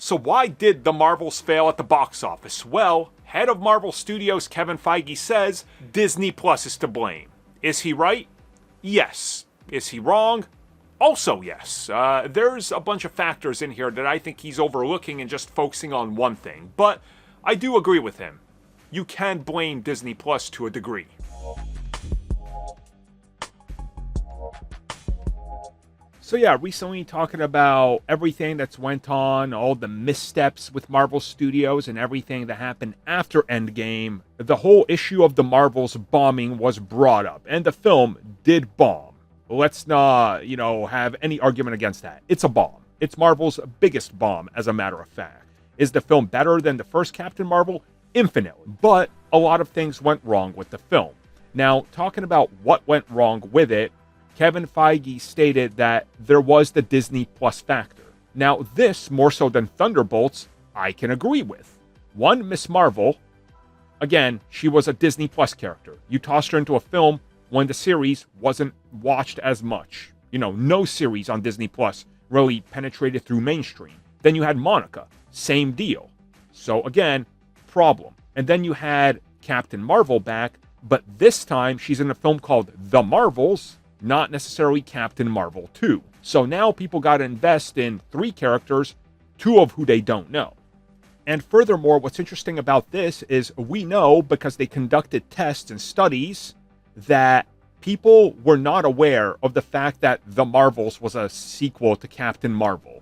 So why did the Marvels fail at the box office? Well, head of Marvel Studios Kevin Feige says Disney Plus is to blame. Is he right? Yes. Is he wrong? Also yes. There's a bunch of factors in here that I think he's overlooking and just focusing on one thing. But I do agree with him. You can blame Disney Plus to a degree. So yeah, recently talking about everything that's went on, all the missteps with Marvel Studios and everything that happened after Endgame, the whole issue of the Marvels bombing was brought up, and the film did bomb. Let's not, have any argument against that. It's a bomb. It's Marvel's biggest bomb, as a matter of fact. Is the film better than the first Captain Marvel? Infinitely. But a lot of things went wrong with the film. Now, talking about what went wrong with it, Kevin Feige stated that there was the Disney Plus factor. Now, this, more so than Thunderbolts, I can agree with. One, Miss Marvel, again, she was a Disney Plus character. You tossed her into a film when the series wasn't watched as much. No series on Disney Plus really penetrated through mainstream. Then you had Monica, same deal. So again, problem. And then you had Captain Marvel back, but this time she's in a film called The Marvels, not necessarily Captain Marvel 2. So now people got to invest in 3 characters, 2 of who they don't know. And furthermore, what's interesting about this is we know, because they conducted tests and studies, that people were not aware of the fact that The Marvels was a sequel to Captain Marvel.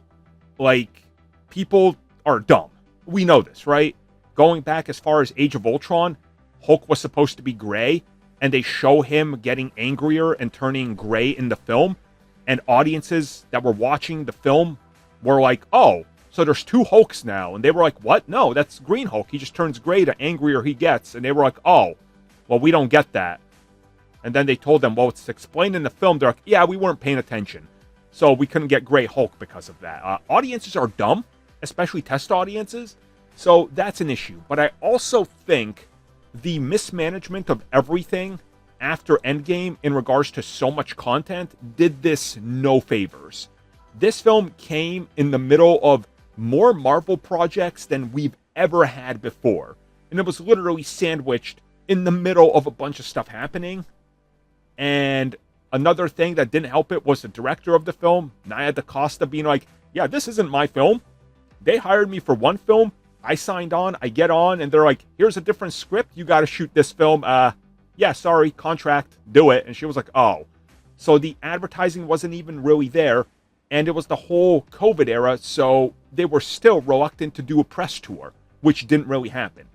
People are dumb. We know this, right? Going back as far as Age of Ultron, Hulk was supposed to be gray, and they show him getting angrier and turning gray in the film, and audiences that were watching the film were like, oh, so there's 2 Hulks now. And they were like, what? No, that's Green Hulk. He just turns gray the angrier he gets. And they were like, oh, well, we don't get that. And then they told them, well, it's explained in the film. They're like, yeah, we weren't paying attention. So we couldn't get Gray Hulk because of that. Audiences are dumb, especially test audiences. So that's an issue. But I also think the mismanagement of everything after Endgame in regards to so much content did this no favors. This film came in the middle of more Marvel projects than we've ever had before. And it was literally sandwiched in the middle of a bunch of stuff happening. And another thing that didn't help it was the director of the film, Nia DaCosta, being like, yeah, this isn't my film. They hired me for one film. I signed on, I get on, and they're like, here's a different script. You got to shoot this film. Yeah, sorry, contract, do it. And she was like, oh. So the advertising wasn't even really there. And it was the whole COVID era, so they were still reluctant to do a press tour, which didn't really happen.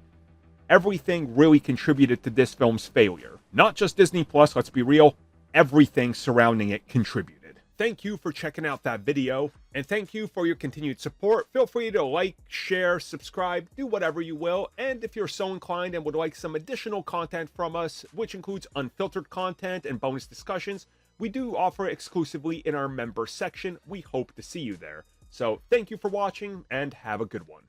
Everything really contributed to this film's failure. Not just Disney Plus, let's be real. Everything surrounding it contributed. Thank you for checking out that video, and thank you for your continued support. Feel free to like, share, subscribe, do whatever you will. And if you're so inclined and would like some additional content from us, which includes unfiltered content and bonus discussions, we do offer exclusively in our member section. We hope to see you there. So thank you for watching, and have a good one.